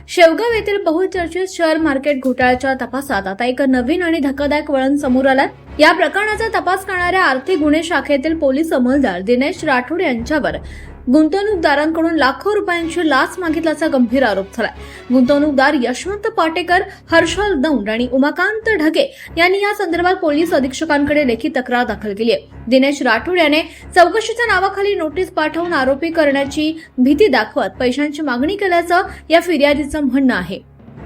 शेवगाव येथील बहुचर्चित share market घोटाळ्याच्या तपासात आता एक नवीन आणि धक्कादायक वळण समोर आलं। या प्रकरणाचा तपास करणाऱ्या आर्थिक गुन्हे शाखेतील पोलीस अंमलदार दिनेश राठोड यांच्यावर गुंतवणूकदारांकडून लाखो रुपयांची लाच मागितल्याचा गंभीर आरोप झाला। गुंतवणूकदार यशवंत पाटेकर, हर्षल दौंड आणि उमाकांत ढगे यांनी या संदर्भात पोलीस अधीक्षकांकडे लेखी तक्रार दाखल केली आहे। दिनेश राठोड याने चौकशीच्या नावाखाली नोटीस पाठवून आरोपी करण्याची भीती दाखवत पैशांची मागणी केल्याचं या फिर्यादीचं म्हणणं आहे।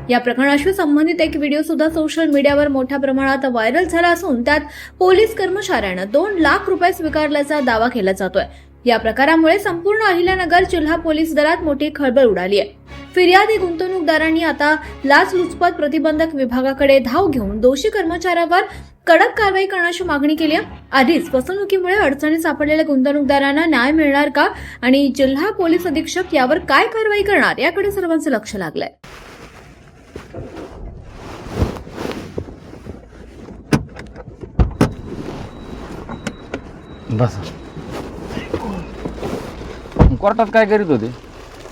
या प्रकरणाशी संबंधित एक व्हिडिओ सुद्धा सोशल मीडियावर मोठ्या प्रमाणात व्हायरल झाला असून त्यात पोलीस कर्मचाऱ्यानं 2 लाख रुपये स्वीकारल्याचा दावा केला जातोय। या प्रकारामुळे संपूर्ण अहिल्यानगर जिल्हा पोलीस दलात मोठी खळबळ उडाली आहे। फिर्यादी गुंतवणूकदारांनी आता लाचलुचपत प्रतिबंधक विभागाकडे धाव घेऊन दोषी कर्मचाऱ्यावर कडक कारवाई करण्याची मागणी केली आहे। आधीच फसवणुकीमुळे अडचणीत सापडलेल्या गुंतवणूकदारांना न्याय मिळणार का आणि जिल्हा पोलीस अधीक्षक यावर काय कारवाई करणार याकडे सर्वांचं लक्ष लागलंय। बस कोर्टात काय करीत होते?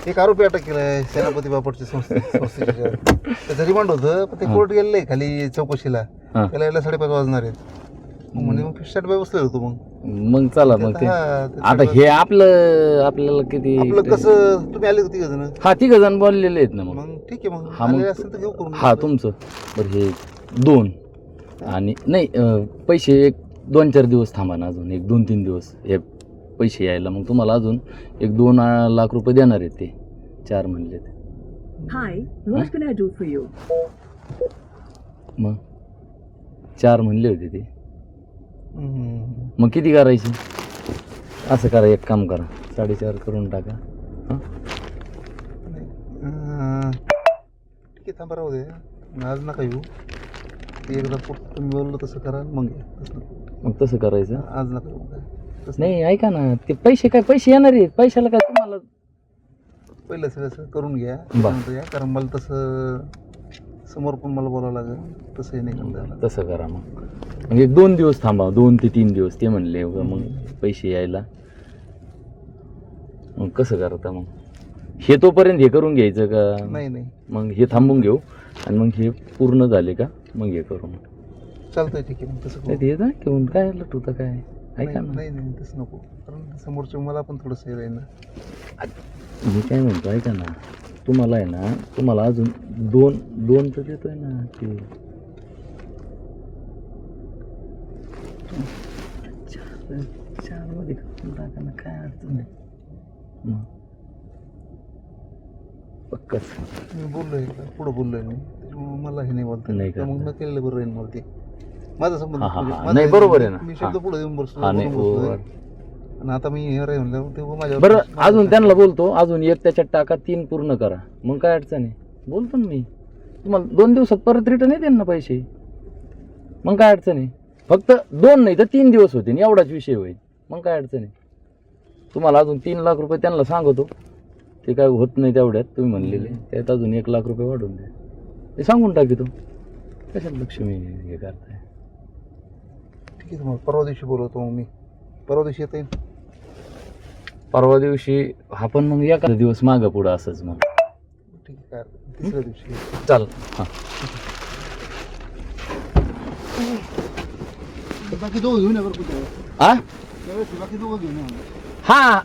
एक आरोपी अटक केलाय सेनापती बापटच्या संस्थेच्या त्याचं रिमांड होतं, पण ते कोर्ट गेलेलं खाली चौकशीला। त्याला यायला 5:30 वाजणार आहेत म्हणजे मग फिशट बाय बसलो होतो। मग चला मग ते आता हे आपल्याला किती आपलं कसं तुम्ही आले होते जण? हा 3 जण बोललेले आहेत ना। मग ठीक आहे, मग हा मग आले असेल तर घेऊ करून। हा तुमचं बरं हे 2 आणि नाही पैसे एक 2-4 दिवस थांबा ना, अजून एक 2-3 दिवस हे पैसे यायला। मग तुम्हाला अजून एक 2 लाख रुपये देणार आहेत ते 4 म्हणले ते। Hi, what can I do for you? मग 4 म्हणले होते ते, मग किती करायची? असं करा, एक काम करा 4.5 करून टाका। ठीक आहे, थांबा राहू दे, आज नका येऊ। एकदा तुम्ही बोललो तसं करा, मग तसं करायचं। आज नका येऊ काय? नाही ऐका ना, ते पैसे येणार आहेत, पैशाला काय तुम्हाला पहिलं सगळं करून घ्या या, कारण मला तसं समोर पण मला बोलावं लागेल, तसंही नाही करता। तसं करा मग एक 2 दिवस थांबा, 2 ते 3 दिवस ते म्हणले मग पैसे यायला। मग कसं करता मग हे तोपर्यंत हे करून घ्यायचं का? नाही मग हे थांबून घेऊ आणि मग हे पूर्ण झाले का मग हे करू। चालतंय, ठीक आहे, मग तसं येत ना घेऊन काय लटूता काय? ऐका ना, नाही तसं नको, कारण समोरच्या मला पण थोडंसं हे राहील ना। मी काय म्हणतो ऐका ना, तुम्हाला आहे ना, तुम्हाला अजून 2 तर देतोय ना ते 4 मध्ये टाका ना, काय अडचण नाही। पक्कच मी बोललोय पुढं बोललोय मी, त्याच्यामुळे मला हे नाही बोलत नाही का? मग न केलेलं बरं राहील मला ते माझा संबंध नाही, बरोबर आहे ना। मी शब्द पुढे येऊन बसलो बरोबर। आणि आता मी हे राहील म्हणलं तेव्हा माझ्या बरं अजून त्यांना बोलतो, अजून एक त्याच्यात टाका, 3 पूर्ण करा, मग काय अडचण आहे? बोलतो ना मी तुम्हाला, 2 दिवसात परत रिटर्न येते ना पैसे, मग काय अडचण आहे? फक्त 2 नाही तर 3 दिवस होते, एवढाच विषय होईल, मग काय अडचण आहे? तुम्हाला अजून 3 लाख रुपये त्यांना सांगतो, ते काय होत नाही तेवढ्यात तुम्ही म्हणलेले, त्यात अजून 1 लाख रुपये वाढून द्या, ते सांगून टाकी तो कशाला लक्ष्मी हे करताय। ठीक आहे, मग परवा दिवशी बोलवतो, मग मी परवा दिवशी येता येईल। परवा दिवशी हा पण मग एखादा दिवस मागं पुढं असंच मग ठीक आहे, काय तिसऱ्या दिवशी चाल। हां बाकी दोघं घेऊन या बरं कुठे बाकी दोघं घेऊन या हां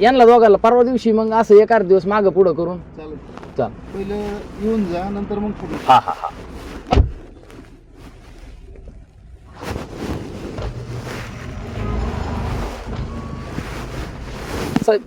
यांना दोघाला परवा दिवशी मग असं 1-8 दिवस मागं पुढं करून चालेल। चाल, पहिलं येऊन जा, नंतर मग पुढे। हा साहेब